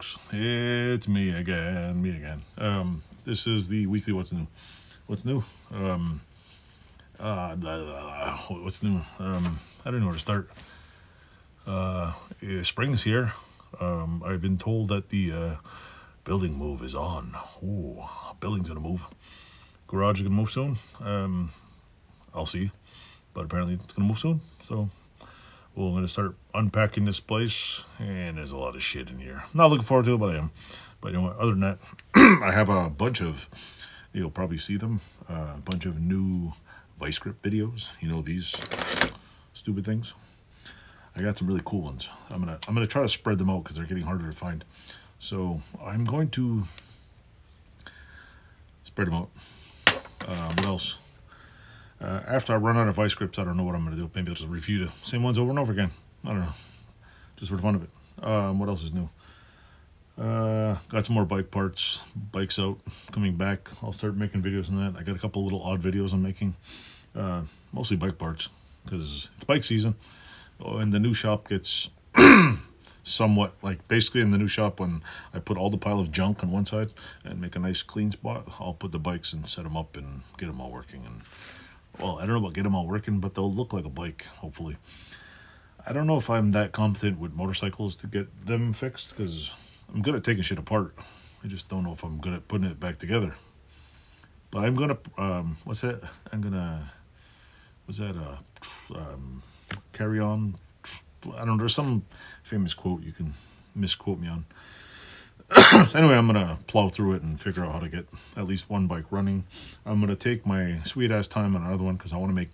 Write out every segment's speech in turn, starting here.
folks, it's me again. This is the weekly What's New. What's new? What's new? I don't know where to start. Spring's here. I've been told that the building move is on. Ooh, building's gonna move. Garage is gonna move soon. I'll see, but apparently it's gonna move soon. So we're gonna start unpacking this place, and there's a lot of shit in here. Not looking forward to it, but I am. But you know what? Other than that, I have a bunch of. You'll probably see them. A bunch of new Vice Grip videos. You know, these stupid things. I got some really cool ones. I'm gonna try to spread them out because they're getting harder to find. So I'm going to spread them out. What else? After I run out of Vice Grips, I don't know what I'm gonna do. Maybe I'll just review the same ones over and over again. I don't know, just for the fun of it. What else is new? Got some more bike parts. Bikes out, coming back. I'll start making videos on that. I got a couple little odd videos I'm making. Mostly bike parts because it's bike season. Oh, and the new shop gets somewhat like basically in the new shop when I put all the pile of junk on one side and make a nice clean spot, I'll put the bikes and set them up and get them all working. And well, I don't know about get them all working, but they'll look like a bike, hopefully. I don't know if I'm that competent with motorcycles to get them fixed because I'm good at taking shit apart. I just don't know if I'm good at putting it back together. But I'm gonna, what's that? Carry on. I don't know. There's some famous quote you can misquote me on. So anyway, I'm gonna plow through it and figure out how to get at least one bike running. I'm gonna take my sweet ass time on another one because I wanna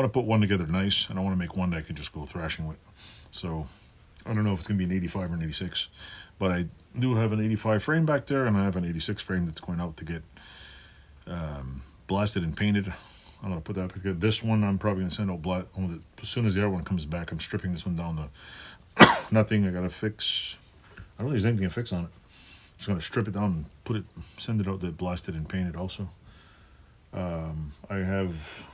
put one together nice, and I wanna make one that I can just go thrashing with. So I don't know if it's gonna be an 85 or an 86, but I do have an 85 frame back there, and I have an 86 frame that's going out to get blasted and painted. I'm gonna put that together. This one I'm probably gonna send out black. As soon as the other one comes back, I'm stripping this one down to nothing. I gotta fix. I don't think there's anything to fix on it. Just gonna strip it down and send it out to blasted and painted also. I have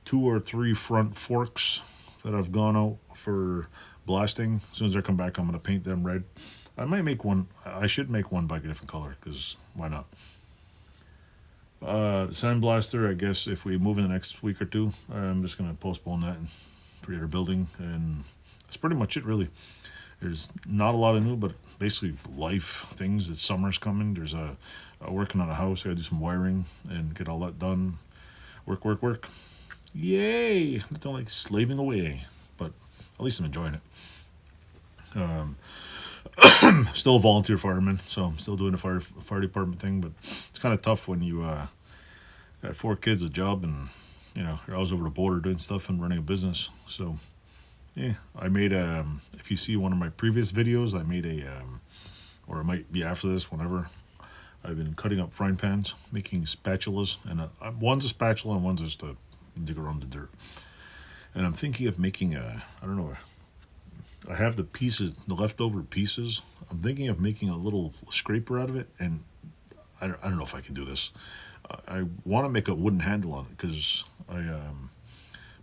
2 or 3 front forks that I've gone out for blasting. As soon as they come back, I'm gonna paint them red. I might make one. I should make one bike a different color because why not? Sandblaster, I guess if we move in the next week or two, I'm just going to postpone that and create our building, and that's pretty much it really. There's not a lot of new, but basically life things. It's summer's coming. There's working on a house. I got to do some wiring and get all that done. Work. Yay! I don't like slaving away, but at least I'm enjoying it. Still a volunteer fireman, so I'm still doing the fire department thing, but it's kind of tough when you got 4 kids, a job, and you know you're always over the border doing stuff and running a business. So yeah, I made if you see one of my previous videos, I made or it might be after this, whenever. I've been cutting up frying pans, making spatulas, and one's a spatula and one's just to dig around the dirt. And I'm thinking of making I don't know. I have the pieces, the leftover pieces. I'm thinking of making a little scraper out of it, and I don't know if I can do this. I want to make a wooden handle on it because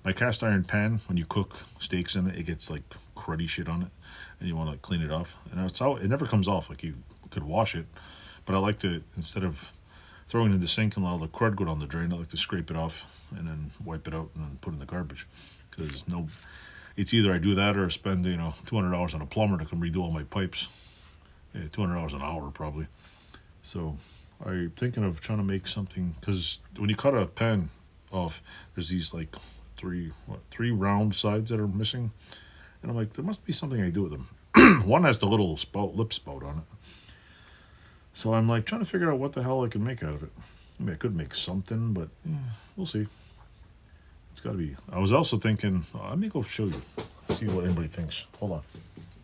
my cast iron pan, when you cook steaks in it, it gets like cruddy shit on it, and you want to clean it off. And it never comes off. Like you could wash it, but I like to, instead of throwing it in the sink and let all the crud go down the drain, I like to scrape it off and then wipe it out and then put it in the garbage because it's either I do that or spend $200 on a plumber to come redo all my pipes. Yeah, $200 an hour probably. So I'm thinking of trying to make something, because when you cut a pan off, there's these like three round sides that are missing, and I'm like, there must be something I do with them. One has the little lip spout on it, so I'm like trying to figure out what the hell I can make out of it. I mean, I could make something, but we'll see. It's got to be. I was also thinking, let me go show you, see what anybody thinks. Hold on.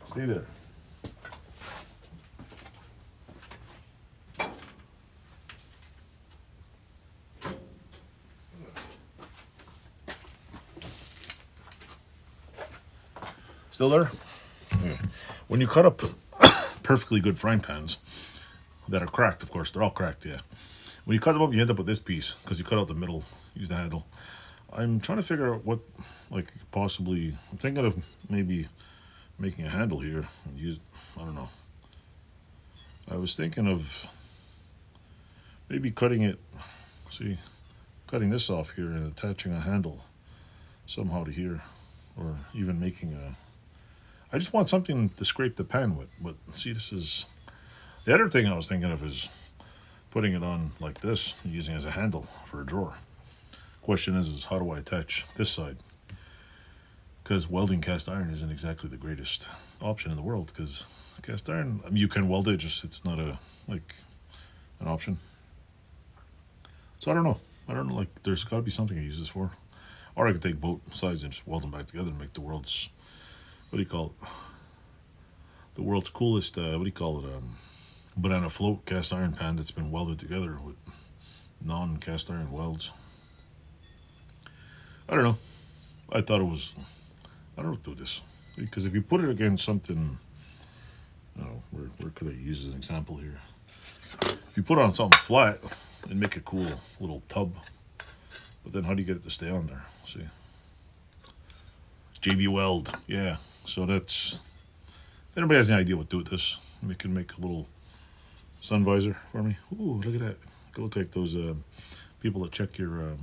Stay there. Still there? Yeah. When you cut up perfectly good frying pans that are cracked, of course, they're all cracked, yeah. When you cut them up, you end up with this piece because you cut out the middle, use the handle. I'm trying to figure out what, like, possibly, I'm thinking of maybe making a handle here and use, I don't know. I was thinking of maybe cutting it, see, cutting this off here and attaching a handle somehow to here, or even making a, I just want something to scrape the pan with. But see, this is, the other thing I was thinking of is putting it on like this, using it as a handle for a drawer. Question is how do I attach this side? Because welding cast iron isn't exactly the greatest option in the world, because cast iron, I mean, you can weld it, just it's not a, like, an option. So I don't know, like, there's got to be something I use this for. Or I could take both sides and just weld them back together and make the world's, what do you call it? The world's coolest, what do you call it? Banana float cast iron pan that's been welded together with non-cast iron welds. I don't know. I thought it was, I don't know what to do with this. Because if you put it against something, you know, where could I use as an example here? If you put it on something flat, it'd make a cool little tub. But then how do you get it to stay on there? See? JB Weld, yeah. So that's, if anybody has any idea what to do with this, we can make a little sun visor for me. Ooh, look at that. It look like those people that check your,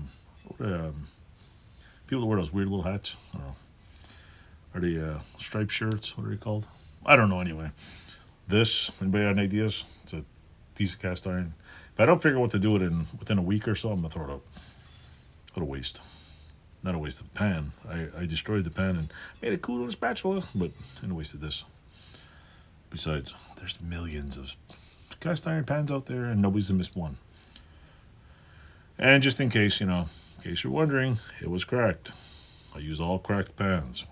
people that wear those weird little hats. I don't know. Are they striped shirts? What are they called? I don't know anyway. This, anybody have any ideas? It's a piece of cast iron. If I don't figure out what to do with it within a week or so, I'm going to throw it out. What a waste. Not a waste of pan. I destroyed the pan and made a cool little spatula, but I wasted this. Besides, there's millions of cast iron pans out there and nobody's missed one. And just in case, you know, in case you're wondering, it was cracked. I use all cracked pans.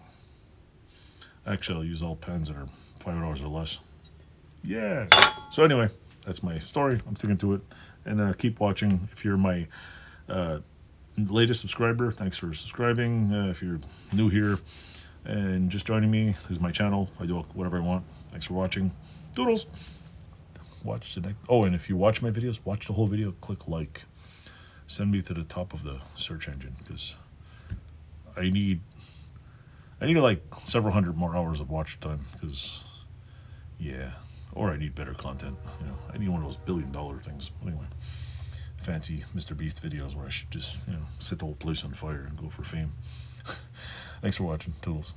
Actually, I'll use all pans that are $5 or less. Yeah. So anyway, that's my story. I'm sticking to it. And keep watching. If you're my latest subscriber, thanks for subscribing. If you're new here and just joining me, this is my channel. I do whatever I want. Thanks for watching. Doodles. Watch the next. Oh, and if you watch my videos, watch the whole video. Click like. Send me to the top of the search engine, because I need like several hundred more hours of watch time, because yeah, or I need better content. You know, I need one of those $1 billion things. Anyway, fancy Mr. Beast videos where I should just, you know, set the whole place on fire and go for fame. Thanks for watching. Toodles.